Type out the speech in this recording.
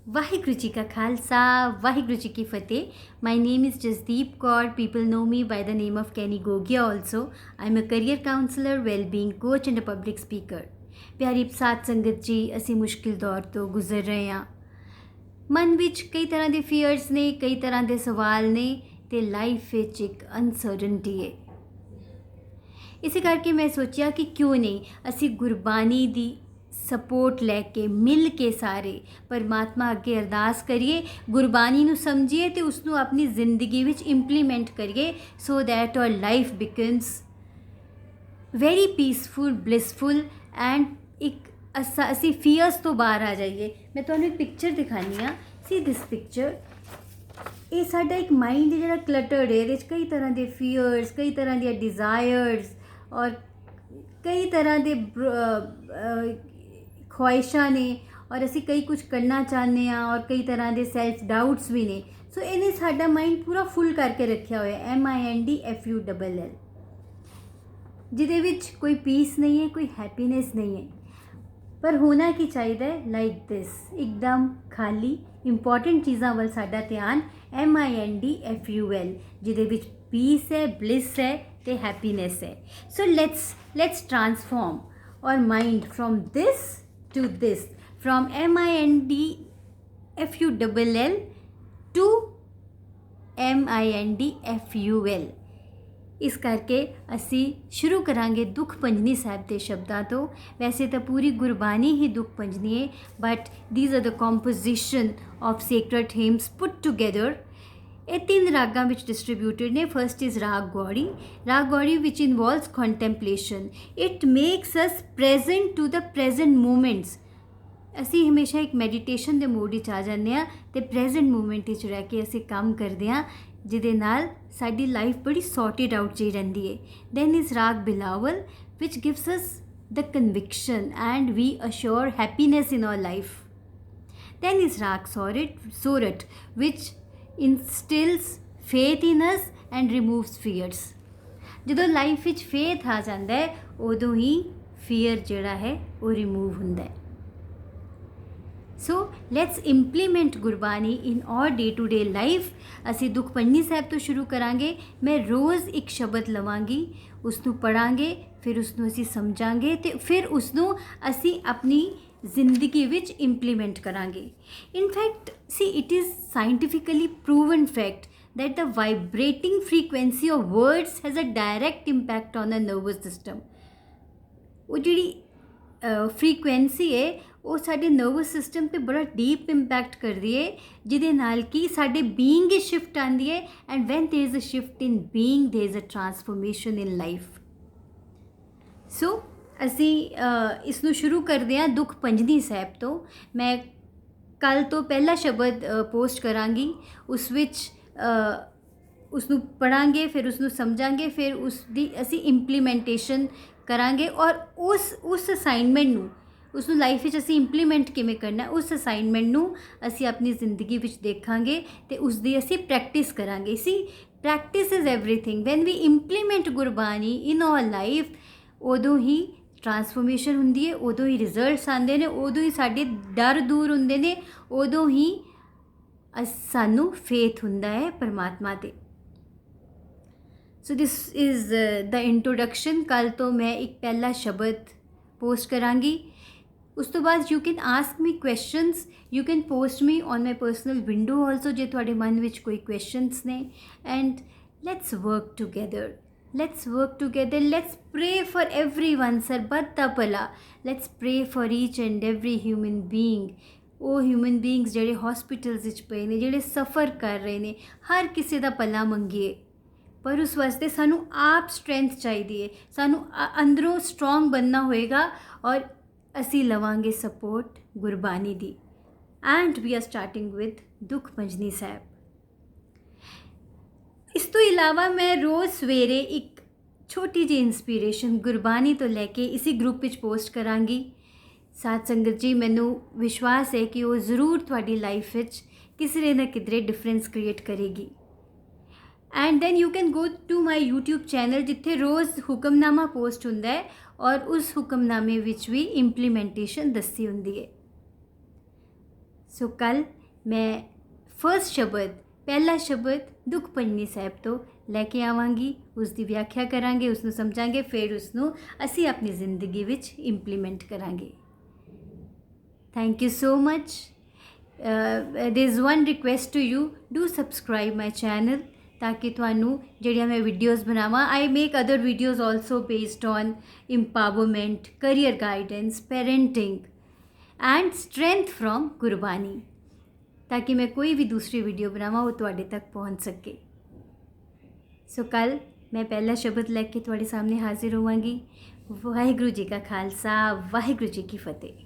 वाहिगुरु जी का खालसा वाहिगुरु जी की फतेह. My name is Jasdeep Kaur. People know me by the name of Kenny Gogia also. I'm a career counselor, well-being coach and a public speaker. ਪਿਆਰੀ ਸਾਧ ਸੰਗਤ ਜੀ, ਅਸੀਂ ਮੁਸ਼ਕਿਲ ਦੌਰ ਤੋਂ ਗੁਜ਼ਰ ਰਹੇ ਹਾਂ. ਮਨ ਵਿੱਚ ਕਈ ਤਰ੍ਹਾਂ ਦੇ ਫੀਅਰਸ ਨੇ, ਕਈ ਤਰ੍ਹਾਂ ਦੇ ਸਵਾਲ ਨੇ ਤੇ ਲਾਈਫ ਵਿੱਚ ਇੱਕ ਅਨਸਰਟਨਟੀ ਹੈ. ਇਸੇ ਕਰਕੇ ਮੈਂ ਸੋਚਿਆ ਕਿ ਕਿਉਂ ਨਹੀਂ ਅਸੀਂ ਗੁਰਬਾਣੀ ਦੀ ਸਪੋਰਟ ਲੈ ਕੇ ਮਿਲ ਕੇ ਸਾਰੇ ਪਰਮਾਤਮਾ ਅੱਗੇ ਅਰਦਾਸ ਕਰੀਏ, ਗੁਰਬਾਣੀ ਨੂੰ ਸਮਝੀਏ ਅਤੇ ਉਸ ਨੂੰ ਆਪਣੀ ਜ਼ਿੰਦਗੀ ਵਿੱਚ ਇੰਪਲੀਮੈਂਟ ਕਰੀਏ so that our life becomes very peaceful, blissful and ਇੱਕ ਅਸੀਂ ਫੀਅਰਸ ਤੋਂ ਬਾਹਰ ਆ ਜਾਈਏ. ਮੈਂ ਤੁਹਾਨੂੰ ਇੱਕ ਪਿਕਚਰ ਦਿਖਾਉਂਦੀ ਹਾਂ. ਸੀ ਦਿਸ ਪਿਕਚਰ. ਇਹ ਸਾਡਾ ਇੱਕ ਮਾਈਂਡ ਜਿਹੜਾ ਕਲਟਰਡ ਹੈ, ਇਹਦੇ ਵਿੱਚ ਕਈ ਤਰ੍ਹਾਂ ਦੇ ਫੀਅਰਸ, ਕਈ ਤਰ੍ਹਾਂ ਦੀਆਂ ਡਿਜ਼ਾਇਰਸ ਔਰ ਕਈ ਤਰ੍ਹਾਂ ਦੇ ਖੁਆਇਸ਼ਾਂ ਨੇ ਔਰ ਅਸੀਂ ਕਈ ਕੁਝ ਕਰਨਾ ਚਾਹੁੰਦੇ ਹਾਂ ਔਰ ਕਈ ਤਰ੍ਹਾਂ ਦੇ ਸੈਲਫ ਡਾਊਟਸ ਵੀ ਨੇ. ਸੋ ਇਹਨੇ ਸਾਡਾ ਮਾਈਂਡ ਪੂਰਾ ਫੁੱਲ ਕਰਕੇ ਰੱਖਿਆ ਹੋਇਆ MINDFULL, ਜਿਹਦੇ ਵਿੱਚ ਕੋਈ ਪੀਸ ਨਹੀਂ ਹੈ, ਕੋਈ ਹੈਪੀਨੈਸ ਨਹੀਂ ਹੈ. ਪਰ ਹੋਣਾ ਕੀ ਚਾਹੀਦਾ ਹੈ? ਲਾਈਕ ਦਿਸ, ਇੱਕਦਮ ਖਾਲੀ. ਇੰਪੋਰਟੈਂਟ ਚੀਜ਼ਾਂ ਵੱਲ ਸਾਡਾ ਧਿਆਨ MINDFUL, ਜਿਹਦੇ ਵਿੱਚ ਪੀਸ ਹੈ, ਬਲਿਸ ਹੈ ਅਤੇ ਹੈਪੀਨੈਸ ਹੈ. So let's transform our mind from this to this, from MINDFULL to MINDFUL. ਇਸ ਕਰਕੇ ਅਸੀਂ ਸ਼ੁਰੂ ਕਰਾਂਗੇ ਦੁੱਖ ਪੰਜਨੀ ਸਾਹਿਬ ਦੇ ਸ਼ਬਦਾਂ ਤੋਂ. ਵੈਸੇ ਤਾਂ ਪੂਰੀ ਗੁਰਬਾਣੀ ਹੀ ਦੁੱਖ ਪੰਜਨੀ ਹੈ, but these are the composition of sacred hymns put together. ਇਹ 3 ਰਾਗਾਂ ਵਿੱਚ ਡਿਸਟਰੀਬਿਊਟਡ ਨੇ. First is Raag Gauri. ਰਾਗ ਗੌੜੀ ਵਿਚ involves contemplation. It makes us present to the present moments. ਅਸੀਂ ਹਮੇਸ਼ਾ ਇੱਕ ਮੈਡੀਟੇਸ਼ਨ ਦੇ ਮੂਡ ਵਿੱਚ ਆ ਜਾਂਦੇ ਹਾਂ ਅਤੇ ਪ੍ਰੈਜ਼ੈਂਟ ਮੂਮੈਂਟ ਵਿੱਚ ਰਹਿ ਕੇ ਅਸੀਂ ਕੰਮ ਕਰਦੇ ਹਾਂ, ਜਿਹਦੇ ਨਾਲ ਸਾਡੀ ਲਾਈਫ ਬੜੀ ਸੌਰਟਡ ਆਊਟ ਜਿਹੀ ਰਹਿੰਦੀ ਹੈ. ਦੈਨ ਇਜ਼ ਰਾਗ ਬਿਲਾਵਲ ਵਿਚ gives us the conviction and we assure happiness in our life. Then is Raag Sorath ਵਿਚ instills faith in us and removes fears. ਜਦੋਂ ਲਾਈਫ ਵਿੱਚ ਫੇਥ ਆ ਜਾਂਦਾ ਹੈ ਉਦੋਂ ਹੀ ਫੀਅਰ ਜਿਹੜਾ ਹੈ ਉਹ ਰਿਮੂਵ ਹੁੰਦਾ ਹੈ. So let's implement Gurbani in our day to day life. ਅਸੀਂ ਦੁੱਖ ਪੰਜਨੀ ਸਾਹਿਬ ਤੋਂ ਸ਼ੁਰੂ ਕਰਾਂਗੇ. ਮੈਂ ਰੋਜ਼ ਇੱਕ ਸ਼ਬਦ ਲਵਾਂਗੀ, ਉਸ ਨੂੰ ਪੜ੍ਹਾਂਗੇ, ਫਿਰ ਉਸ ਨੂੰ ਅਸੀਂ ਸਮਝਾਂਗੇ ਅਤੇ ਫਿਰ ਉਸ ਨੂੰ ਅਸੀਂ ਆਪਣੀ ਜ਼ਿੰਦਗੀ ਵਿੱਚ ਇੰਪਲੀਮੈਂਟ ਕਰਾਂਗੇ. In fact it is scientifically proven fact that the vibrating frequency of words has a direct impact on the nervous system. ਉਹ ਜਿਹੜੀ ਫ੍ਰੀਕੁਐਂਸੀ ਹੈ ਉਹ ਸਾਡੇ ਨਰਵਸ ਸਿਸਟਮ 'ਤੇ ਬੜਾ ਡੀਪ ਇੰਪੈਕਟ ਕਰਦੀ ਹੈ, ਜਿਹਦੇ ਨਾਲ ਕਿ ਸਾਡੇ ਬੀਇੰਗ 'ਚ ਸ਼ਿਫਟ ਆਉਂਦੀ ਹੈ. And when there is a shift in being there is a transformation in life. So ਅਸੀਂ ਇਸ ਨੂੰ ਸ਼ੁਰੂ ਕਰਦੇ ਹਾਂ ਦੁੱਖ ਪੰਜਨੀ ਸਾਹਿਬ ਤੋਂ. ਮੈਂ ਕੱਲ੍ਹ ਤੋਂ ਪਹਿਲਾ ਸ਼ਬਦ ਪੋਸਟ ਕਰਾਂਗੀ. ਉਸ ਵਿੱਚ ਉਸ ਨੂੰ ਪੜ੍ਹਾਂਗੇ, ਫਿਰ ਉਸ ਨੂੰ ਸਮਝਾਂਗੇ, ਫਿਰ ਉਸ ਦੀ ਅਸੀਂ ਇੰਪਲੀਮੈਂਟੇਸ਼ਨ ਕਰਾਂਗੇ ਔਰ ਉਸ ਅਸਾਈਨਮੈਂਟ ਨੂੰ, ਉਸ ਨੂੰ ਲਾਈਫ ਵਿੱਚ ਅਸੀਂ ਇੰਪਲੀਮੈਂਟ ਕਿਵੇਂ ਕਰਨਾ, ਉਸ ਅਸਾਈਨਮੈਂਟ ਨੂੰ ਅਸੀਂ ਆਪਣੀ ਜ਼ਿੰਦਗੀ ਵਿੱਚ ਦੇਖਾਂਗੇ ਅਤੇ ਉਸ ਦੀ ਅਸੀਂ ਪ੍ਰੈਕਟਿਸ ਕਰਾਂਗੇ. Practice is everything. When we implement Gurbani in our life, ਉਦੋਂ ਹੀ ਟਰਾਂਸਫੋਰਮੇਸ਼ਨ ਹੁੰਦੀ ਹੈ, ਉਦੋਂ ਹੀ ਰਿਜ਼ਲਟਸ ਆਉਂਦੇ ਨੇ, ਉਦੋਂ ਹੀ ਸਾਡੇ ਡਰ ਦੂਰ ਹੁੰਦੇ ਨੇ, ਉਦੋਂ ਹੀ ਸਾਨੂੰ ਫੇਥ ਹੁੰਦਾ ਹੈ ਪਰਮਾਤਮਾ 'ਤੇ. ਸੋ ਦਿਸ ਇਜ਼ ਦ ਇੰਟਰੋਡਕਸ਼ਨ. ਕੱਲ੍ਹ ਤੋਂ ਮੈਂ ਇੱਕ ਪਹਿਲਾ ਸ਼ਬਦ ਪੋਸਟ ਕਰਾਂਗੀ. ਉਸ ਤੋਂ ਬਾਅਦ you can ask me questions. You can post me on my personal window also ਜੇ ਤੁਹਾਡੇ ਮਨ ਵਿੱਚ ਕੋਈ ਕੁਐਸਚਨਸ ਨੇ. And let's work together. Let's work together. Let's pray for everyone. ਸਰਬੱਤ ਦਾ ਭਲਾ. Let's pray for each and every human being. ਉਹ human beings ਜਿਹੜੇ hospitals ਵਿੱਚ ਪਏ ਨੇ, ਜਿਹੜੇ ਸਫਰ ਕਰ ਰਹੇ ਨੇ, ਹਰ ਕਿਸੇ ਦਾ ਭਲਾ ਮੰਗੀਏ. ਪਰ ਉਸ ਵਾਸਤੇ ਸਾਨੂੰ ਆਪ ਸਟਰੈਂਥ ਚਾਹੀਦੀ ਹੈ. ਸਾਨੂੰ ਅੰਦਰੋਂ ਸਟਰੋਂਗ ਬਣਨਾ ਹੋਏਗਾ ਔਰ ਅਸੀਂ ਲਵਾਂਗੇ ਸਪੋਰਟ ਗੁਰਬਾਣੀ ਦੀ. And we are starting with Dukh Bhanjani ਸਾਹਿਬ. ਇਸ ਤੋਂ ਇਲਾਵਾ ਮੈਂ ਰੋਜ਼ ਸਵੇਰੇ ਇੱਕ ਛੋਟੀ ਜਿਹੀ ਇੰਸਪੀਰੇਸ਼ਨ ਗੁਰਬਾਣੀ ਤੋਂ ਲੈ ਕੇ ਇਸੇ ਗਰੁੱਪ ਵਿੱਚ ਪੋਸਟ ਕਰਾਂਗੀ. ਸਾਧ ਸੰਗਤ ਜੀ, ਮੈਨੂੰ ਵਿਸ਼ਵਾਸ ਹੈ ਕਿ ਉਹ ਜ਼ਰੂਰ ਤੁਹਾਡੀ ਲਾਈਫ ਵਿੱਚ ਕਿਸੇ ਨਾ ਕਿਧਰੇ ਡਿਫਰੈਂਸ ਕ੍ਰੀਏਟ ਕਰੇਗੀ. And then you can go to my YouTube channel, ਜਿੱਥੇ ਰੋਜ਼ ਹੁਕਮਨਾਮਾ ਪੋਸਟ ਹੁੰਦਾ ਹੈ ਔਰ ਉਸ ਹੁਕਮਨਾਮੇ ਵਿੱਚ ਵੀ ਇੰਪਲੀਮੈਂਟੇਸ਼ਨ ਦੱਸੀ ਹੁੰਦੀ ਹੈ. ਸੋ ਕੱਲ੍ਹ मैं फर्स्ट शब्द पहला शब्द दुख पंजनी ਸਾਹਿਬ ਤੋਂ ਲੈ ਕੇ ਆਵਾਂਗੀ, ਉਸ ਦੀ ਵਿਆਖਿਆ ਕਰਾਂਗੇ, ਉਸ ਨੂੰ ਸਮਝਾਂਗੇ, ਫਿਰ ਉਸ ਨੂੰ ਅਸੀਂ ਆਪਣੀ ਜ਼ਿੰਦਗੀ ਵਿੱਚ ਇੰਪਲੀਮੈਂਟ ਕਰਾਂਗੇ। Thank you so much. There is one request to you, do subscribe my channel ताकि ਤੁਹਾਨੂੰ ਜਿਹੜੀਆਂ ਮੈਂ ਵੀਡੀਓਜ਼ ਬਣਾਵਾਂ। I make other videos also based on empowerment, career guidance, parenting and strength from Gurbani, ताकि मैं कोई भी दूसरी वीडियो बनावा वो ਤੁਹਾਡੇ तक पहुंच सके। सो कल मैं पहला शब्द लैके ਤੁਹਾਡੇ सामने हाजिर होवांगी। वाहिगुरू जी का खालसा, वाहिगुरू जी की फतेह।